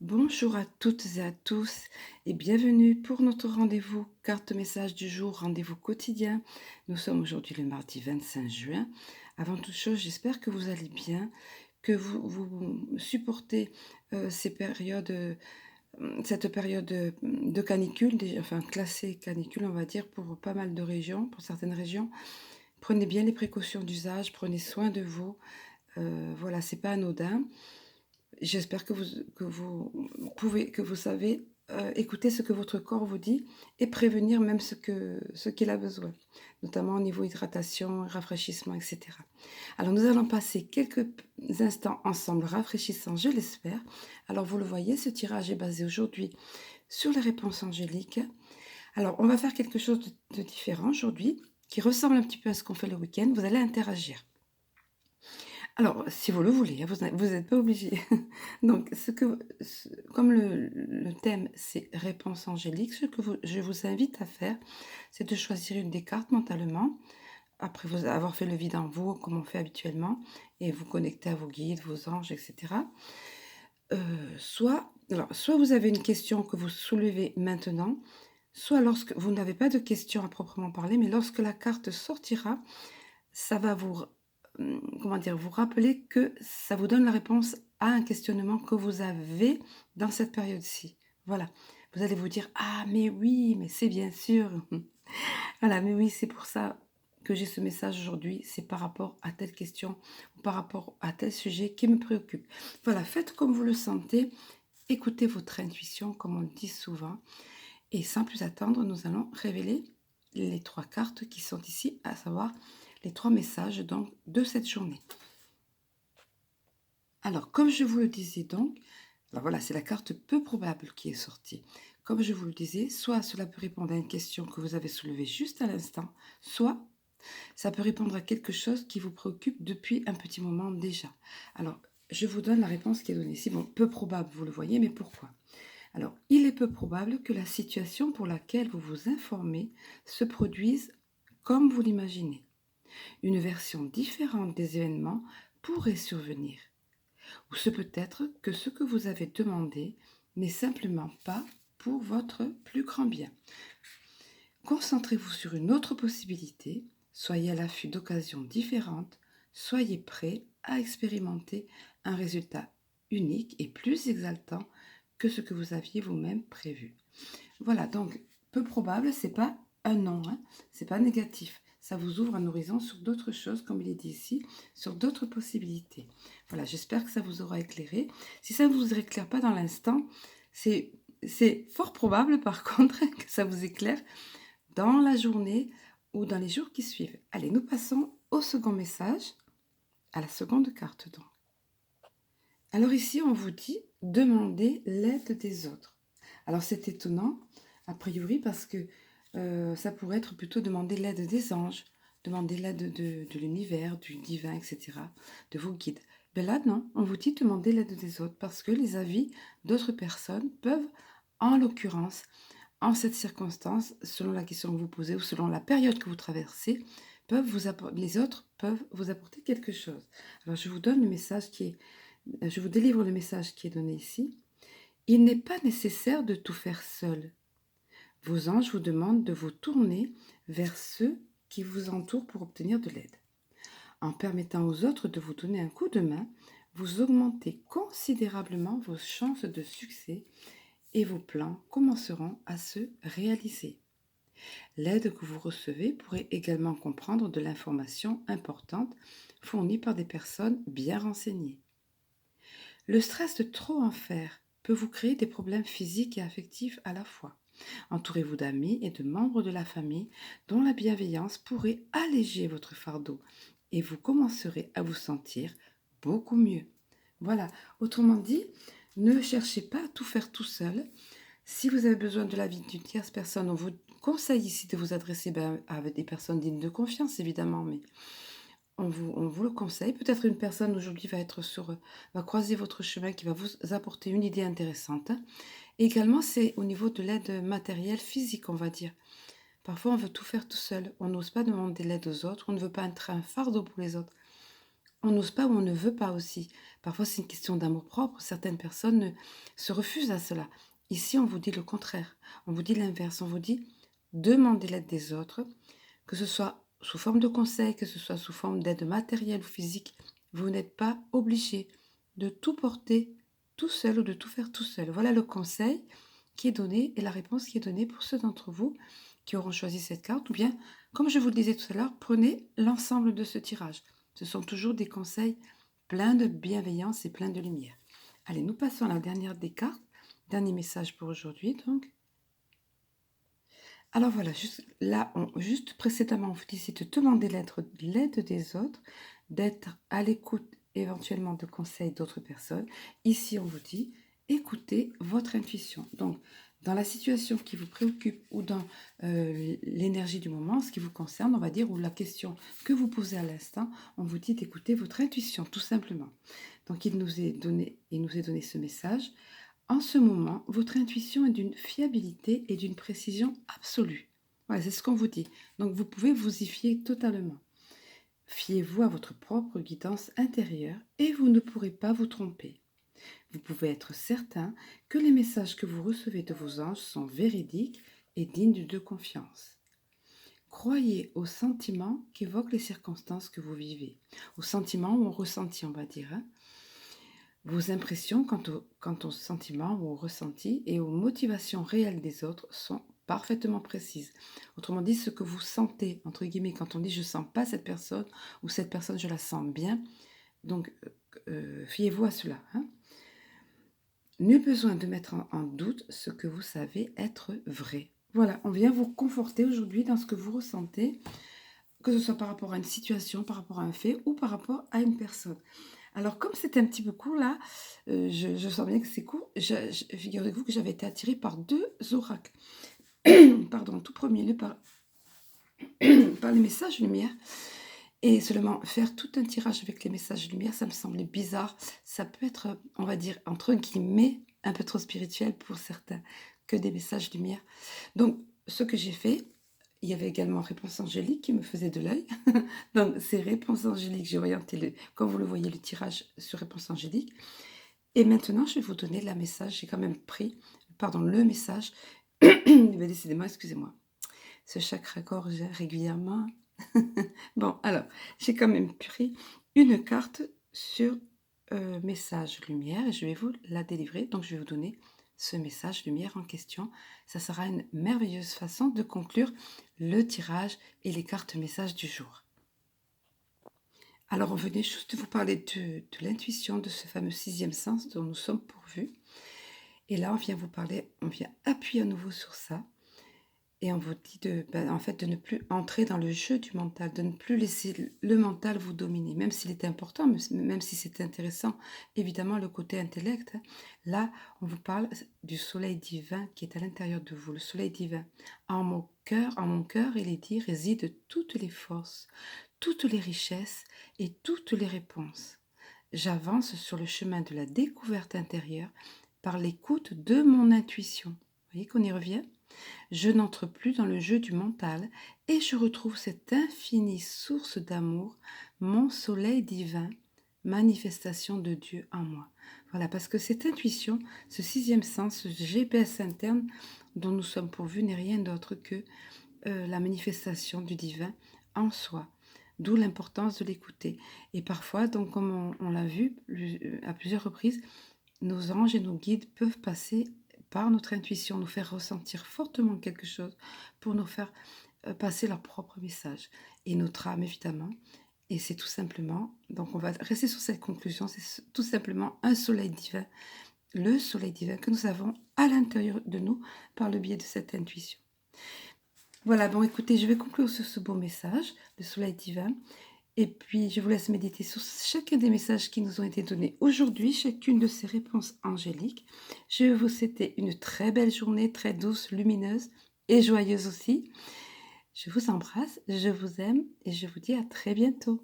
Bonjour à toutes et à tous et bienvenue pour notre rendez-vous carte message du jour, rendez-vous quotidien. Nous sommes aujourd'hui le mardi 25 juin. Avant toute chose, j'espère que vous allez bien, que vous supportez ces périodes, cette période de canicule, enfin classée canicule, on va dire, pour pas mal de régions, pour certaines régions. Prenez bien les précautions d'usage, prenez soin de vous. Voilà, c'est pas anodin. J'espère que vous savez, écouter ce que votre corps vous dit et prévenir même ce qu'il a besoin, notamment au niveau hydratation, rafraîchissement et cetera. Alors nous allons passer quelques instants ensemble rafraîchissants, je l'espère. Alors vous le voyez, ce tirage est basé aujourd'hui sur les réponses angéliques. Alors on va faire quelque chose de différent aujourd'hui, qui ressemble un petit peu à ce qu'on fait le week-end. Vous allez interagir. Alors, si vous le voulez, hein, vous êtes pas obligé. Donc comme le thème, c'est réponse angélique, ce que je vous invite à faire, c'est de choisir une des cartes mentalement, après vous avoir fait le vide en vous, comme on fait habituellement, et vous connecter à vos guides, vos anges, et cetera. Soit vous avez une question que vous soulevez maintenant, soit lorsque vous n'avez pas de question à proprement parler, mais lorsque la carte sortira, ça va comment dire? Vous rappeler que ça vous donne la réponse à un questionnement que vous avez dans cette période-ci. Voilà. Vous allez vous dire: «Ah mais oui, mais c'est bien sûr». Voilà, mais oui, c'est pour ça que j'ai ce message aujourd'hui, c'est par rapport à telle question ou par rapport à tel sujet qui me préoccupe. Voilà, faites comme vous le sentez, écoutez votre intuition comme on le dit souvent et sans plus attendre, nous allons révéler les 3 cartes qui sont ici, à savoir les 3 messages donc de cette journée. Alors, comme je vous le disais donc, alors voilà, c'est la carte peu probable qui est sortie. Comme je vous le disais, soit cela peut répondre à une question que vous avez soulevée juste à l'instant, soit ça peut répondre à quelque chose qui vous préoccupe depuis un petit moment déjà. Alors, je vous donne la réponse qui est donnée ici. Bon, peu probable, vous le voyez, mais pourquoi? Alors, il est peu probable que la situation pour laquelle vous vous informez se produise comme vous l'imaginez. Une version différente des événements pourrait survenir. Ou ce peut être que ce que vous avez demandé n'est simplement pas pour votre plus grand bien. Concentrez-vous sur une autre possibilité, soyez à l'affût d'occasions différentes, soyez prêt à expérimenter un résultat unique et plus exaltant que ce que vous aviez vous-même prévu. Voilà, donc peu probable, c'est pas un non, hein, c'est pas négatif. Ça vous ouvre un horizon sur d'autres choses, comme il est dit ici, sur d'autres possibilités. Voilà, j'espère que ça vous aura éclairé. Si ça ne vous éclaire pas dans l'instant, c'est c'est fort probable par contre que ça vous éclaire dans la journée ou dans les jours qui suivent. Allez, nous passons au second message, à la seconde carte donc. Alors ici, on vous dit demandez l'aide des autres. Alors c'est étonnant, a priori, parce que ça pourrait être plutôt demander l'aide des anges, demander l'aide de l'univers, du divin, etc., de vos guides. Mais là, non, on vous dit demander l'aide des autres, parce que les avis d'autres personnes peuvent, en l'occurrence, en cette circonstance, selon la question que vous posez ou selon la période que vous traversez, les autres peuvent vous apporter quelque chose. Alors je vous donne le message je vous délivre le message qui est donné ici. Il n'est pas nécessaire de tout faire seul. Vos anges vous demandent de vous tourner vers ceux qui vous entourent pour obtenir de l'aide. En permettant aux autres de vous donner un coup de main, vous augmentez considérablement vos chances de succès et vos plans commenceront à se réaliser. L'aide que vous recevez pourrait également comprendre de l'information importante fournie par des personnes bien renseignées. Le stress de trop en faire peut vous créer des problèmes physiques et affectifs à la fois. Entourez-vous d'amis et de membres de la famille dont la bienveillance pourrait alléger votre fardeau et vous commencerez à vous sentir beaucoup mieux. Voilà, autrement dit, ne cherchez pas à tout faire tout seul. Si vous avez besoin de l'avis d'une tierce personne, on vous conseille ici de vous adresser à des personnes dignes de confiance, évidemment, mais on vous le conseille. Peut-être une personne aujourd'hui va croiser votre chemin qui va vous apporter une idée intéressante. Et également, c'est au niveau de l'aide matérielle, physique, on va dire. Parfois, on veut tout faire tout seul. On n'ose pas demander l'aide aux autres. On ne veut pas être un fardeau pour les autres. on n'ose pas ou on ne veut pas aussi. Parfois, c'est une question d'amour-propre. Certaines personnes se refusent à cela. Ici, on vous dit le contraire. On vous dit l'inverse. On vous dit demandez l'aide des autres, que ce soit sous forme de conseil, que ce soit sous forme d'aide matérielle ou physique. Vous n'êtes pas obligé de tout porter tout seul ou de tout faire tout seul. Voilà le conseil qui est donné et la réponse qui est donnée pour ceux d'entre vous qui auront choisi cette carte. Ou bien, comme je vous le disais tout à l'heure, prenez l'ensemble de ce tirage. Ce sont toujours des conseils pleins de bienveillance et pleins de lumière. Allez, nous passons à la dernière des cartes. Dernier message pour aujourd'hui, donc. Alors voilà, juste précédemment, on vous disait de demander l'aide des autres, d'être à l'écoute éventuellement de conseils d'autres personnes. Ici, on vous dit, écoutez votre intuition. Donc, dans la situation qui vous préoccupe ou dans l'énergie du moment, ce qui vous concerne, on va dire, ou la question que vous posez à l'instant, on vous dit d'écouter votre intuition, tout simplement. Donc, il nous est donné ce message. En ce moment, votre intuition est d'une fiabilité et d'une précision absolue. Voilà, c'est ce qu'on vous dit. Donc, vous pouvez vous y fier totalement. Fiez-vous à votre propre guidance intérieure et vous ne pourrez pas vous tromper. Vous pouvez être certain que les messages que vous recevez de vos anges sont véridiques et dignes de confiance. Croyez aux sentiments qu'évoquent les circonstances que vous vivez, aux sentiments ou aux ressentis, on va dire. Vos impressions quant aux sentiments ou aux ressentis et aux motivations réelles des autres sont parfaitement précises. Autrement dit, ce que vous sentez, entre guillemets, quand on dit « je ne sens pas cette personne » ou « cette personne, je la sens bien », donc fiez-vous à cela. Nul besoin de mettre en doute ce que vous savez être vrai. Voilà, on vient vous conforter aujourd'hui dans ce que vous ressentez, que ce soit par rapport à une situation, par rapport à un fait ou par rapport à une personne. Alors, comme c'était un petit peu court là, je sens bien que c'est court, figurez-vous que j'avais été attirée par 2 oracles. Pardon, tout premier lieu par les messages lumière. Et seulement faire tout un tirage avec les messages lumière, ça me semblait bizarre. Ça peut être, on va dire, entre guillemets, un peu trop spirituel pour certains, que des messages lumière. Donc, ce que j'ai fait, il y avait également Réponse angélique qui me faisait de l'œil. Donc, c'est Réponse angélique, j'ai orienté, comme vous le voyez, le tirage sur Réponse angélique. Et maintenant, je vais vous donner la message. J'ai quand même pris, le message. Mais décidément, excusez-moi. Ce chakra gorge régulièrement. Bon, alors, j'ai quand même pris une carte sur message lumière et je vais vous la délivrer. Donc, je vais vous donner ce message lumière en question. Ça sera une merveilleuse façon de conclure le tirage et les cartes messages du jour. Alors, on venait juste de vous parler de l'intuition, de ce fameux 6e sens dont nous sommes pourvus. Et là, on vient appuyer à nouveau sur ça. Et on vous dit en fait, de ne plus entrer dans le jeu du mental, de ne plus laisser le mental vous dominer, même s'il est important, même si c'est intéressant, évidemment, le côté intellect. Là, on vous parle du soleil divin qui est à l'intérieur de vous, le soleil divin. En mon cœur, il est dit, résident toutes les forces, toutes les richesses et toutes les réponses. J'avance sur le chemin de la découverte intérieure par l'écoute de mon intuition. Vous voyez qu'on y revient ? Je n'entre plus dans le jeu du mental et je retrouve cette infinie source d'amour, mon soleil divin, manifestation de Dieu en moi. Voilà, parce que cette intuition, ce 6e sens, ce GPS interne dont nous sommes pourvus n'est rien d'autre que la manifestation du divin en soi. D'où l'importance de l'écouter. Et parfois, donc comme on l'a vu à plusieurs reprises, nos anges et nos guides peuvent passer par notre intuition, nous faire ressentir fortement quelque chose pour nous faire passer leur propre message. Et notre âme, évidemment. Et c'est tout simplement, donc on va rester sur cette conclusion, c'est tout simplement un soleil divin, le soleil divin que nous avons à l'intérieur de nous par le biais de cette intuition. Voilà, bon écoutez, je vais conclure sur ce beau message, le soleil divin. Et puis, je vous laisse méditer sur chacun des messages qui nous ont été donnés aujourd'hui, chacune de ces réponses angéliques. Je vais vous souhaiter une très belle journée, très douce, lumineuse et joyeuse aussi. Je vous embrasse, je vous aime et je vous dis à très bientôt.